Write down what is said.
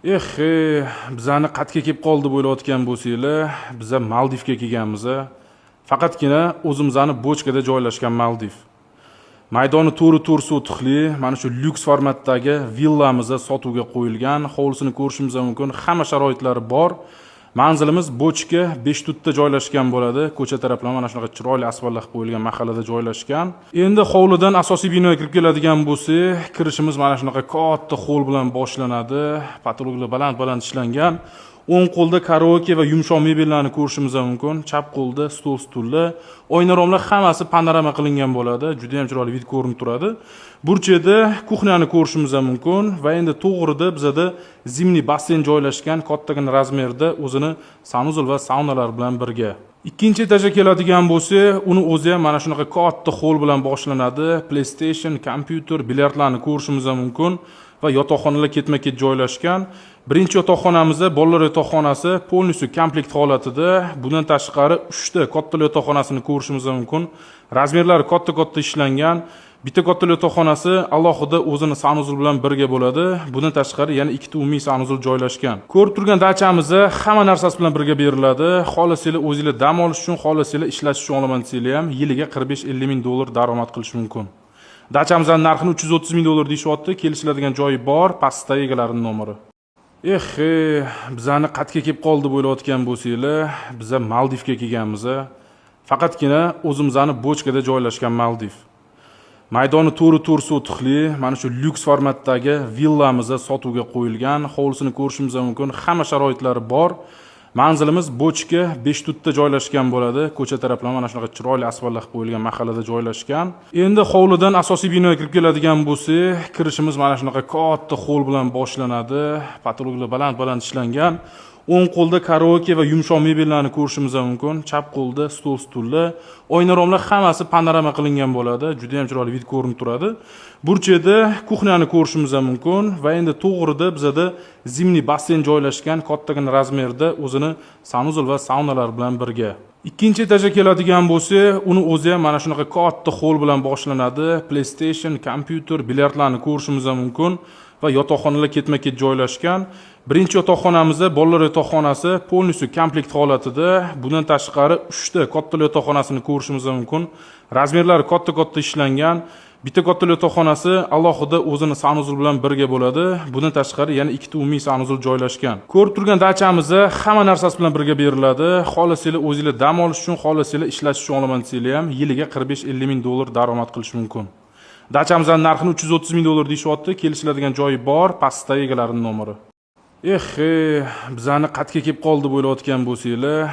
Bizani qatga kelib qoldi bo'layotgan bo'lsanglar, biz Maldivga kelganmiz. Faqatgina o'zimizning bochkada joylashgan Maldiv. Maydoni to'ri sotixli, mana shu lyuks formatdagi villamiz sotuvga qo'yilgan. Hovlisini ko'rishingiz mumkin. Hamma sharoitlari bor. Manzilimiz bochka 5 tutda joylashgan bo'ladi. Ko'cha taraflama mana shunaqa chiroyli asfaltlar qo'yilgan mahallada joylashgan. Endi hovlidan asosiy binoga kirib keladigan bo'lsak, kirishimiz mana shunaqa katta xoll bilan boshlanadi. Patologlar baland ishlangan. O'ng qo'lda karaoke va yumshoq mebellarni ko'rishingiz mumkin. Chap qo'lda stol-stullar, oyna-romlar hammasi panorama qilingan bo'ladi. Juda ham chiroyli vid ko'rinib turadi. Burchada kuxnyani ko'rishingiz mumkin va endi to'g'rida bizada zimniy basseyn joylashgan, kattagina razmerda o'zini sanuzul va saunalar bilan birga. Ikkinchi etajga keladigan bo'lsa, uni o'zi ham mana shunaqa katta xoll bilan boshlanadi. PlayStation, kompyuter, bilyardlarni ko'rishingiz mumkin va yotoqxonalar ketma-ket joylashgan. Birinchi yotoqxonamizda bolalar yotoqxonasi полностью komplekt holatida. Bundan tashqari 3 ta katta yotoqxonasini ko'rishingiz mumkin. Razmerlari katta ishlangan. Bitta katta yotoqxonasi alohida o'zini sanuzul bilan birga bo'ladi. Bundan tashqari yana 2 ta umumiy sanuzul joylashgan. Ko'rib turgan dachamiz hamma narsasi bilan birga beriladi. Xohlasanglar o'zingizlar dam olish uchun, xohlasanglar ishlash uchun olaman desanglar ham yiliga 45-50 ming dollar daromad qilish mumkin. Dachamizning narxini 330 ming dollar deyishyapti. Kelishiladigan joyi bor, pastda egalarining nomeri. Bizani qatga kelib qoldi bo'layotgan bo'lsanglar, biz Maldivga kelganmiz. Faqatgina o'zimizning bochkada joylashgan Maldiv. Maydoni to'ri sotixli, mana shu lyuks formatdagi villamiz sotuvga qo'yilgan. Hovlisini ko'rishingiz mumkin. Hamma sharoitlari bor. Manzilimiz bochka 5 tutda joylashgan bo'ladi. Ko'cha taraflama mana shunaqa chiroyli asfaltlar qo'yilgan mahallada joylashgan. Endi hovlidan asosiy binoga kirib keladigan bo'lsak, kirishimiz mana shunaqa katta xoll bilan boshlanadi. Patologlar baland ishlangan. O'ng qo'lda karaoke va yumshoq mebellarni ko'rishingiz mumkin. Chap qo'lda stol-stullar, oyna-romlar hammasi panorama qilingan bo'ladi. Juda ham chiroyli vid ko'rinib turadi. Burchada kuxnyani ko'rishingiz mumkin va endi to'g'rida bizada zimniy basseyn joylashgan, kattagina razmerda o'zini sanuzul va saunalar bilan birga. Ikkinchi etajga keladigan bo'lsa, uni o'zi ham mana shunaqa katta xoll bilan boshlanadi. PlayStation, kompyuter, bilyardlarni ko'rishingiz mumkin va yotoqxonalar ketma-ket joylashgan. Birinchi yotoqxonamizda bolalar yotoqxonasi полностью komplekt holatida. Bundan tashqari 3 ta katta yotoqxonasini ko'rishingiz mumkin. Razmerlari katta ishlangan. Bitta katta yotoqxonasi alohida o'zini sanuzul bilan birga bo'ladi. Bundan tashqari yana 2 ta umumiy sanuzul joylashgan. Ko'rib turgan dachamiz hamma narsasi bilan birga beriladi. Xohlasanglar o'zingizlar dam olish uchun, xohlasanglar ishlash uchun olaman desanglar ham yiliga 45-50 ming dollar daromad qilish mumkin. Dachamizning narxini 330 ming dollar deyishyapti. Kelishiladigan joyi bor, pastda egalarining nomeri. Bizani qatga kelib qoldi bo'layotgan bo'lsanglar,